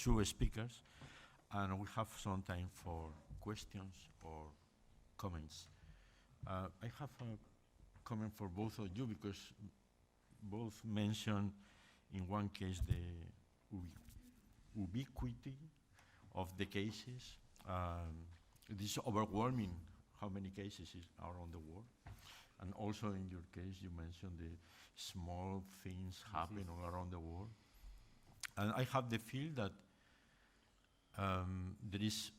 two speakers, and we have some time for questions or comments. I have a comment for both of you because both mentioned in one case the ubiquity of the cases. It is overwhelming how many cases are on the world. And also in your case, you mentioned the small things happening all around the world. And I have the feel that there is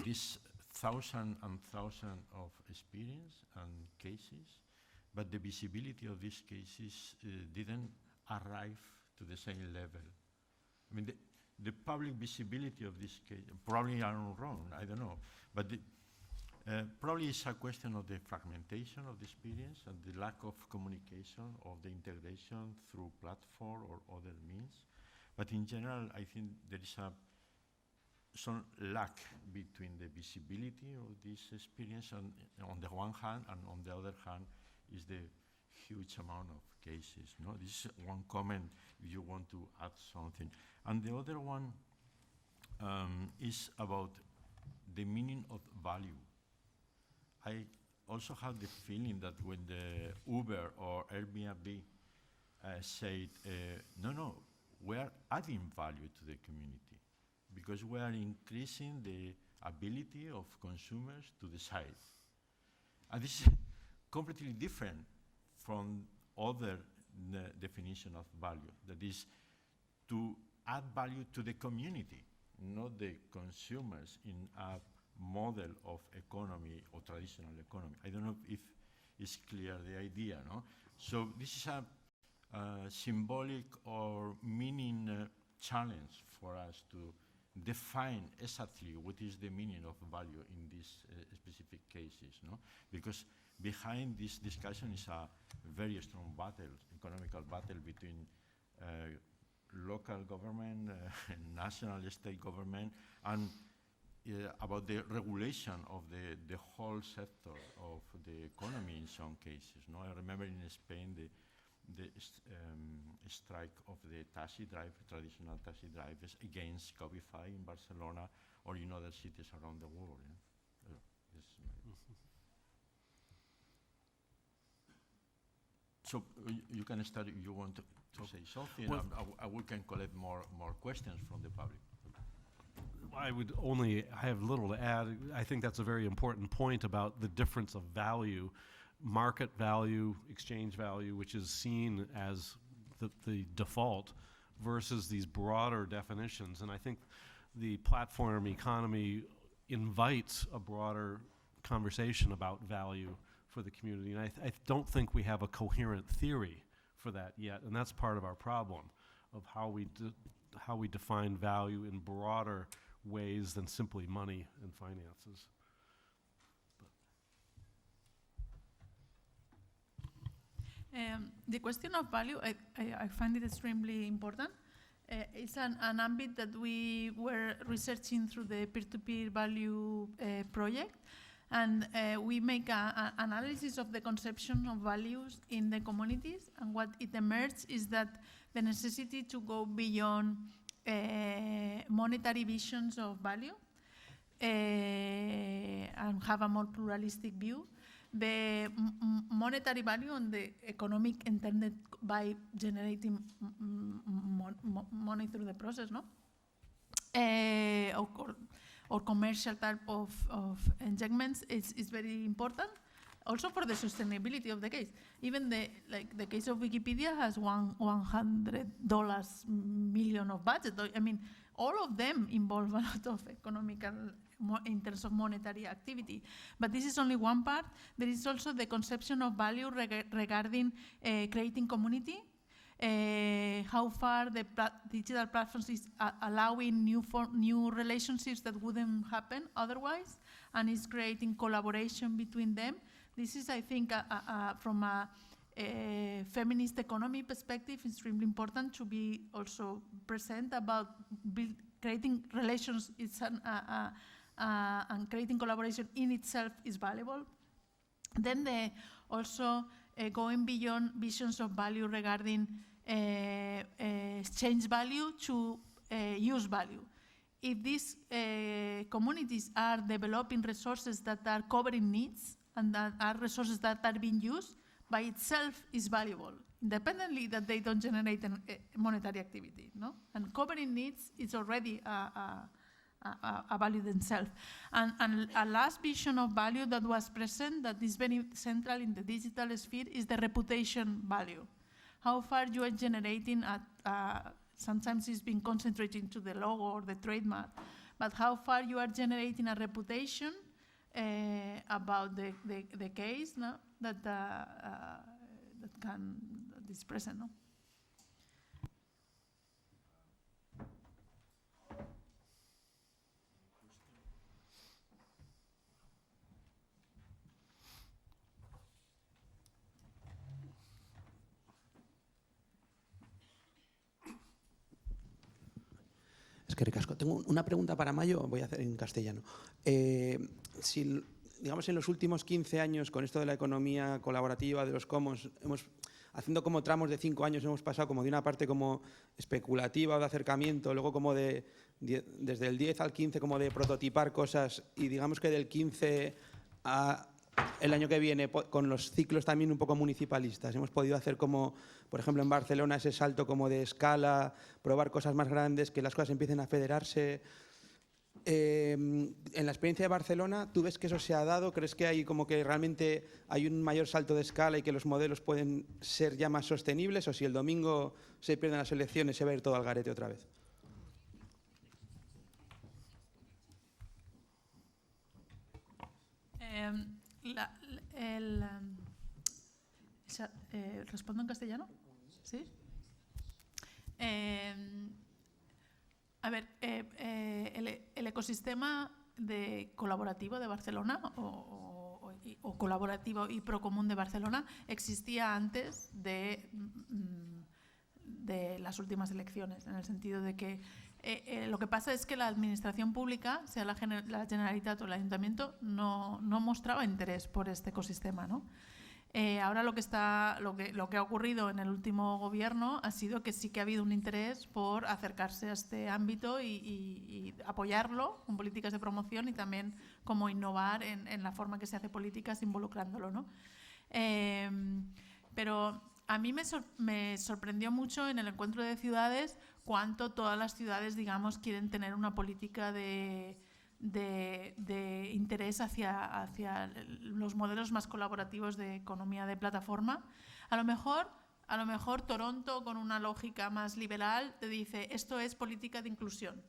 this thousand and thousand of experience and cases, but the visibility of these cases didn't arrive to the same level. I mean, the public visibility of this case, probably I'm wrong, I don't know, but probably it's a question of the fragmentation of the experience and the lack of communication, of the integration through platform or other means. But in general, I think there is some lack between the visibility of this experience on the one hand, and on the other hand is the huge amount of cases. No? This is one comment if you want to add something. And the other one is about the meaning of value. I also have the feeling that when the Uber or Airbnb said, no, we are adding value to the community because we are increasing the ability of consumers to decide. And this is completely different from other definition of value, that is to add value to the community, not the consumers in a model of economy or traditional economy. I don't know if it's clear the idea, no? So this is a symbolic or meaning challenge for us to define exactly what is the meaning of value in these specific cases, no? Because behind this discussion is a very strong battle, economical battle between local government, national state government, and about the regulation of the whole sector of the economy in some cases. No, I remember in Spain the strike of the taxi drivers, traditional taxi drivers, against Cabify in Barcelona or in other cities around the world. Yeah? So you can start if you want to say something. Well, we can collect more questions from the public. I have little to add. I think that's a very important point about the difference of value, market value, exchange value, which is seen as the default, versus these broader definitions. And I think the platform economy invites a broader conversation about value for the community. And I don't think we have a coherent theory for that yet. And that's part of our problem of how we define value in broader ways than simply money and finances. The question of value, I find it extremely important. It's an ambit that we were researching through the peer-to-peer value project. And we make an analysis of the conception of values in the communities. And what it emerged is that the necessity to go beyond monetary visions of value and have a more pluralistic view. The monetary value and the economic intended by generating money through the process, no? Or commercial type of injectments is very important. Also for the sustainability of the case. Even the case of Wikipedia has $100 million of budget. I mean, all of them involve a lot of economical, in terms of monetary activity. But this is only one part. There is also the conception of value regarding creating community. How far the digital platforms is allowing new relationships that wouldn't happen otherwise, and is creating collaboration between them. This is, I think, from a feminist economy perspective, extremely important to be also present about creating relations and creating collaboration in itself is valuable. Then also going beyond visions of value regarding exchange value to use value. If these communities are developing resources that are covering needs and that are resources that are being used, by itself is valuable, independently that they don't generate a monetary activity, no? And covering needs is already a value themselves. And a last vision of value that was present, that is very central in the digital sphere, is the reputation value. How far you are generating, sometimes it's been concentrated to the logo or the trademark, but how far you are generating a reputation about the case, no? that is present. No? Es que ricasco. Tengo una pregunta para Mayo, voy a hacer en castellano. Si, digamos, en los últimos 15 años, con esto de la economía colaborativa, de los commons, haciendo como tramos de 5 años, hemos pasado como de una parte como especulativa o de acercamiento, luego como desde el 10 al 15 como de prototipar cosas, y digamos que del 15 a el año que viene, con los ciclos también un poco municipalistas, hemos podido hacer como, por ejemplo, en Barcelona, ese salto como de escala, probar cosas más grandes, que las cosas empiecen a federarse. En la experiencia de Barcelona, ¿tú ves que eso se ha dado? ¿Crees que hay como que realmente hay un mayor salto de escala y que los modelos pueden ser ya más sostenibles? ¿O si el domingo se pierden las elecciones se va a ir todo al garete otra vez? ¿Respondo en castellano? ¿Sí? A ver, el ecosistema colaborativo de Barcelona o colaborativo y procomún de Barcelona existía antes de las últimas elecciones, en el sentido de que lo que pasa es que la administración pública, sea la Generalitat o el Ayuntamiento, no mostraba interés por este ecosistema, ¿no? Ahora lo que ha ocurrido en el último gobierno ha sido que sí que ha habido un interés por acercarse a este ámbito y apoyarlo con políticas de promoción y también como innovar en la forma que se hace políticas involucrándolo, ¿no? Pero a mí me sorprendió mucho en el encuentro de ciudades cuánto todas las ciudades, digamos, quieren tener una política de interés hacia los modelos más colaborativos de economía de plataforma. A lo mejor Toronto, con una lógica más liberal, te dice esto es política de inclusión.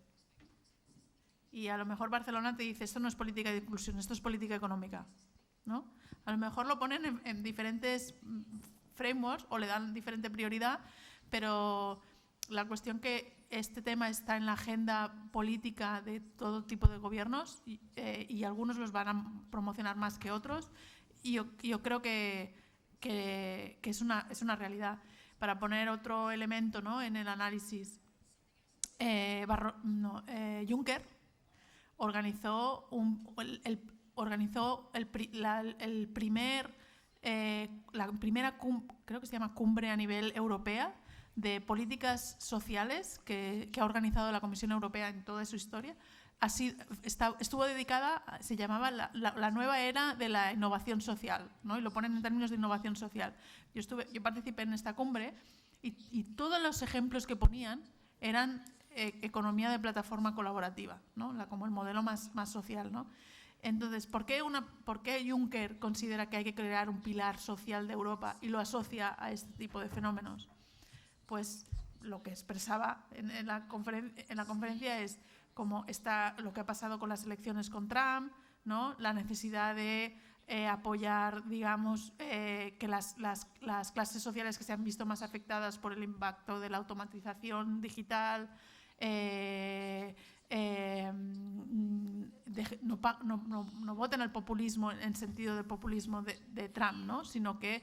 Y a lo mejor Barcelona te dice esto no es política de inclusión, esto es política económica, ¿no? A lo mejor lo ponen en diferentes frameworks o le dan diferente prioridad, pero la cuestión que este tema está en la agenda política de todo tipo de gobiernos y algunos los van a promocionar más que otros, y yo creo que es una realidad. Para poner otro elemento, ¿no?, en el análisis, Juncker organizó la primera creo que se llama cumbre a nivel europea de políticas sociales que ha organizado la Comisión Europea en toda su historia. Estuvo dedicada, se llamaba la nueva era de la innovación social, ¿no? Y lo ponen en términos de innovación social. Yo participé en esta cumbre y todos los ejemplos que ponían eran economía de plataforma colaborativa, ¿no? Como el modelo más social, ¿no? Entonces, ¿por qué Juncker considera que hay que crear un pilar social de Europa y lo asocia a este tipo de fenómenos? Pues lo que expresaba en la conferencia es como lo que ha pasado con las elecciones con Trump, ¿no? La necesidad de apoyar, digamos, que las clases sociales que se han visto más afectadas por el impacto de la automatización digital no voten al populismo en sentido de populismo de Trump, ¿no? Sino que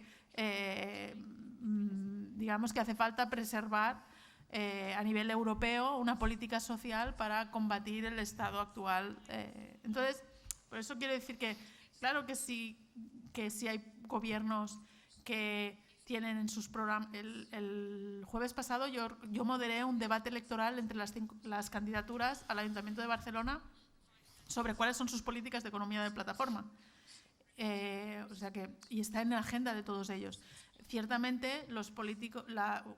digamos que hace falta preservar a nivel europeo una política social para combatir el estado actual. Entonces, por eso quiero decir que claro que sí hay gobiernos que tienen en sus programas. El jueves pasado yo moderé un debate electoral entre las candidaturas al Ayuntamiento de Barcelona sobre cuáles son sus políticas de economía de plataforma. O sea que, y está en la agenda de todos ellos. Ciertamente, los políticos,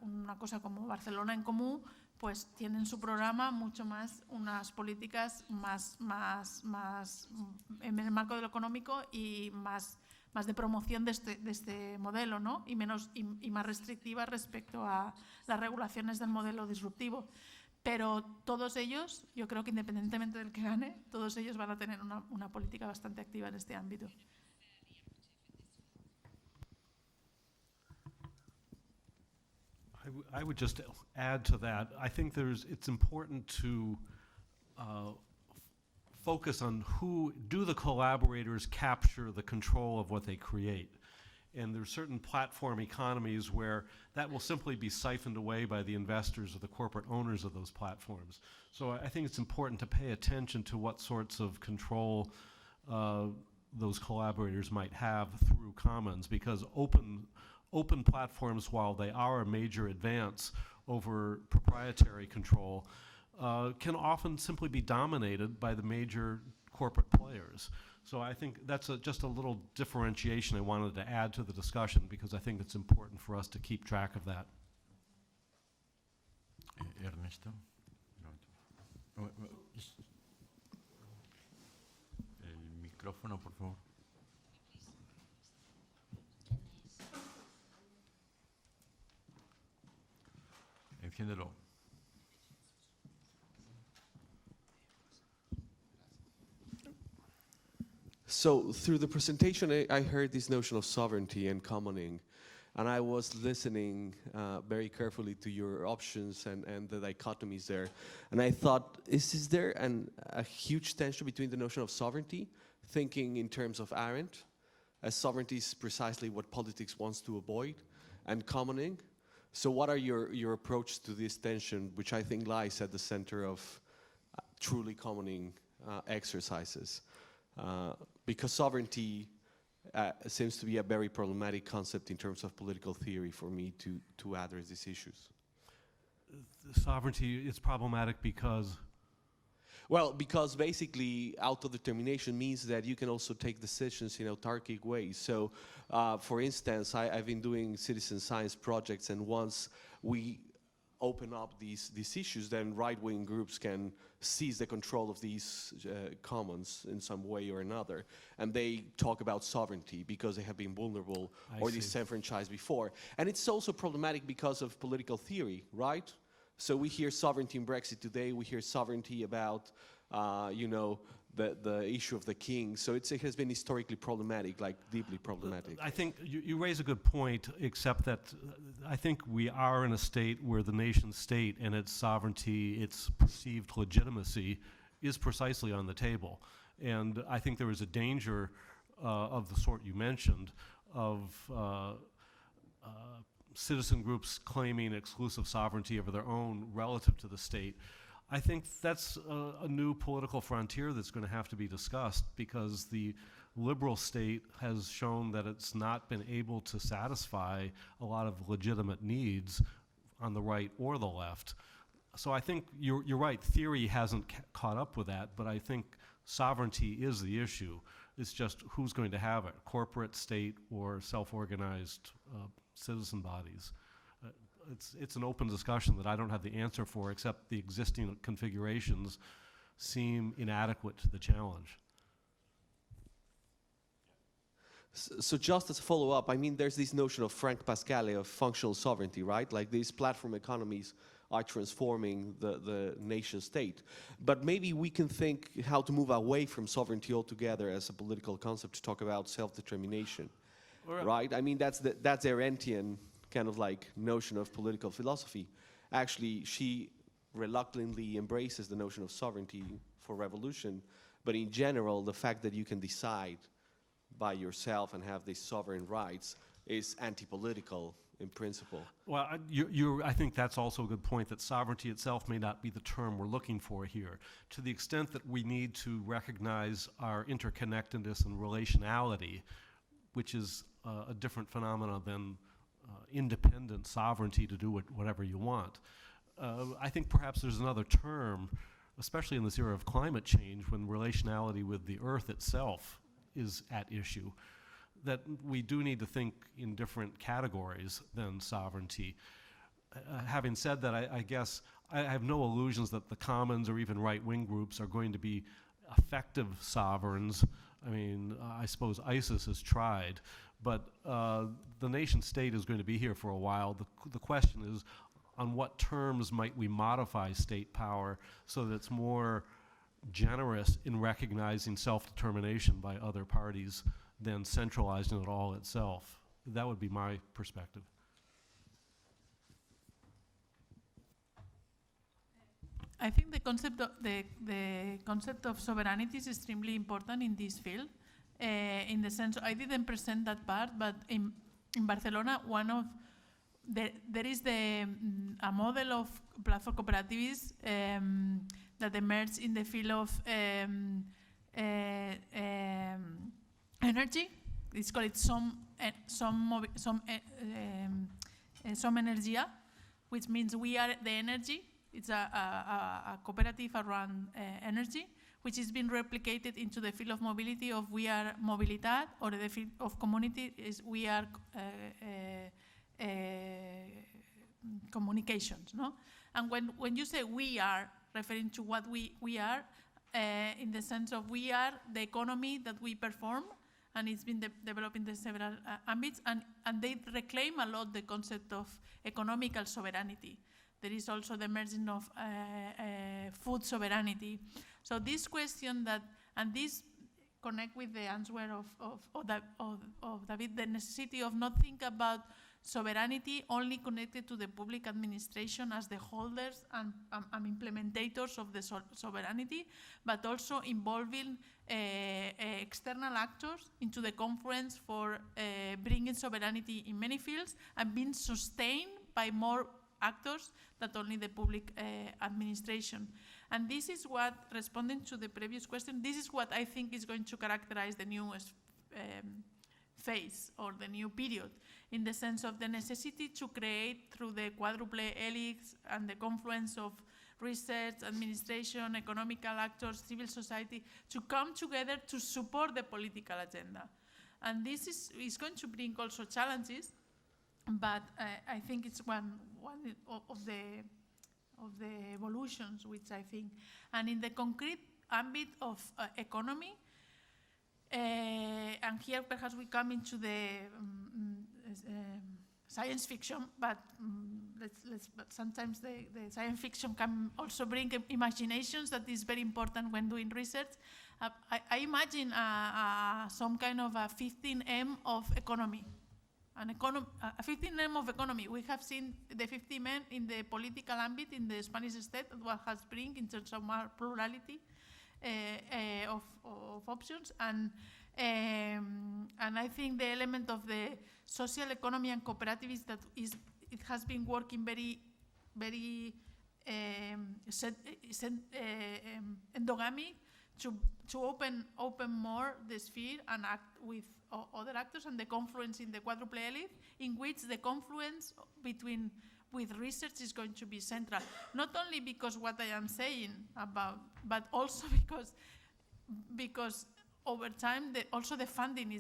una cosa como Barcelona en Comú, pues tienen su programa mucho más, unas políticas más en el marco de lo económico y más de promoción de este modelo, ¿no? Y más restrictivas respecto a las regulaciones del modelo disruptivo. Pero todos ellos, yo creo que independientemente del que gane, todos ellos van a tener una política bastante activa en este ámbito. I would just add to that. I think it's important to focus on do the collaborators capture the control of what they create. And there's certain platform economies where that will simply be siphoned away by the investors or the corporate owners of those platforms. So I think it's important to pay attention to what sorts of control those collaborators might have through commons, because open platforms, while they are a major advance over proprietary control, can often simply be dominated by the major corporate players. So I think that's just a little differentiation I wanted to add to the discussion, because I think it's important for us to keep track of that. Ernesto? No. El micrófono, por favor. Enciéndelo. So through the presentation, I heard this notion of sovereignty and commoning, and I was listening very carefully to your options and the dichotomies there. And I thought, is there a huge tension between the notion of sovereignty, thinking in terms of Arendt, as sovereignty is precisely what politics wants to avoid, and commoning? So what are your approach to this tension, which I think lies at the center of truly commoning exercises? Because sovereignty seems to be a very problematic concept in terms of political theory for me to address these issues. Sovereignty is problematic because? Well, because basically autodetermination means that you can also take decisions in autarkic ways. So, for instance, I've been doing citizen science projects, and once we open up these issues, then right-wing groups can seize the control of these commons in some way or another. And they talk about sovereignty because they have been vulnerable or disenfranchised before. And it's also problematic because of political theory, right? So we hear sovereignty in Brexit today, we hear sovereignty about, the issue of the king. So it has been historically problematic, like deeply problematic. I think you raise a good point, except that I think we are in a state where the nation state and its sovereignty, its perceived legitimacy, is precisely on the table. And I think there is a danger of the sort you mentioned, of citizen groups claiming exclusive sovereignty over their own relative to the state. I think that's a new political frontier that's going to have to be discussed, because the liberal state has shown that it's not been able to satisfy a lot of legitimate needs on the right or the left. So I think you're right, theory hasn't caught up with that, but I think sovereignty is the issue. It's just who's going to have it, corporate, state, or self-organized citizen bodies. It's an open discussion that I don't have the answer for, except the existing configurations seem inadequate to the challenge. So just as a follow-up, I mean, there's this notion of Frank Pasquale of functional sovereignty, right? Like these platform economies are transforming the nation state. But maybe we can think how to move away from sovereignty altogether as a political concept to talk about self-determination, right? I mean, that's Arendtian kind of like notion of political philosophy. Actually, she reluctantly embraces the notion of sovereignty for revolution, but in general, the fact that you can decide by yourself and have these sovereign rights is anti-political in principle. Well, I think that's also a good point, that sovereignty itself may not be the term we're looking for here. To the extent that we need to recognize our interconnectedness and relationality, which is a different phenomenon than independent sovereignty to do whatever you want. I think perhaps there's another term, especially in this era of climate change, when relationality with the Earth itself is at issue, that we do need to think in different categories than sovereignty. Having said that, I guess I have no illusions that the commons or even right-wing groups are going to be effective sovereigns. I mean, I suppose ISIS has tried, but the nation state is going to be here for a while. The question is, on what terms might we modify state power so that it's more generous in recognizing self-determination by other parties than centralizing it all itself? That would be my perspective. I think the concept of sovereignty is extremely important in this field. In the sense, I didn't present that part, but in Barcelona, there is a model of platform cooperatives that emerged in the field of energy. It's called some energia, which means we are the energy. It's a cooperative around energy, which has been replicated into the field of mobility of We Are Mobilidad, or the field of community is We Are Communications. No? And when you say we are, referring to what we are, in the sense of we are the economy that we perform, and it's been developed in the several ambits, and they reclaim a lot the concept of economical sovereignty. There is also the merging of food sovereignty. So this question and this connect with the answer of David, the necessity of not think about sovereignty only connected to the public administration as the holders and implementators of the sovereignty, but also involving external actors into the conference for bringing sovereignty in many fields and being sustained by more actors than only the public administration. And this is what, responding to the previous question, this is what I think is going to characterize the newest phase or the new period, in the sense of the necessity to create through the quadruple helix and the confluence of research, administration, economical actors, civil society, to come together to support the political agenda. And this is going to bring also challenges, but I think it's one of the evolutions, which I think, and in the concrete ambit of economy, and here perhaps we come into the science fiction, but but sometimes the science fiction can also bring imaginations that is very important when doing research. I imagine some kind of a 15M of economy. A 15M of economy. We have seen the 15M in the political ambit in the Spanish state, what has bring in terms of more plurality of options, and I think the element of the social economy and cooperativism that it has been working very endogamic to open more the sphere and act with other actors, and the confluence in the quadruple elite, in which the confluence with research is going to be central. Not only because what I am saying about, but also because over time, also the funding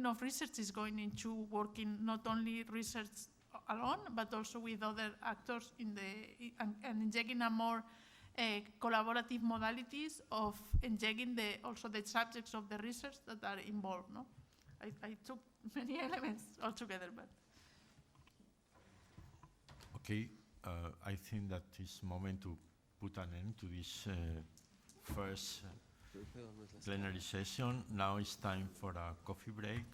of research is going into working not only research alone, but also with other actors and injecting a more collaborative modalities of injecting also the subjects of the research that are involved. No, I took many elements altogether, but. Okay, I think that it's moment to put an end to this first plenary session. Now it's time for a coffee break.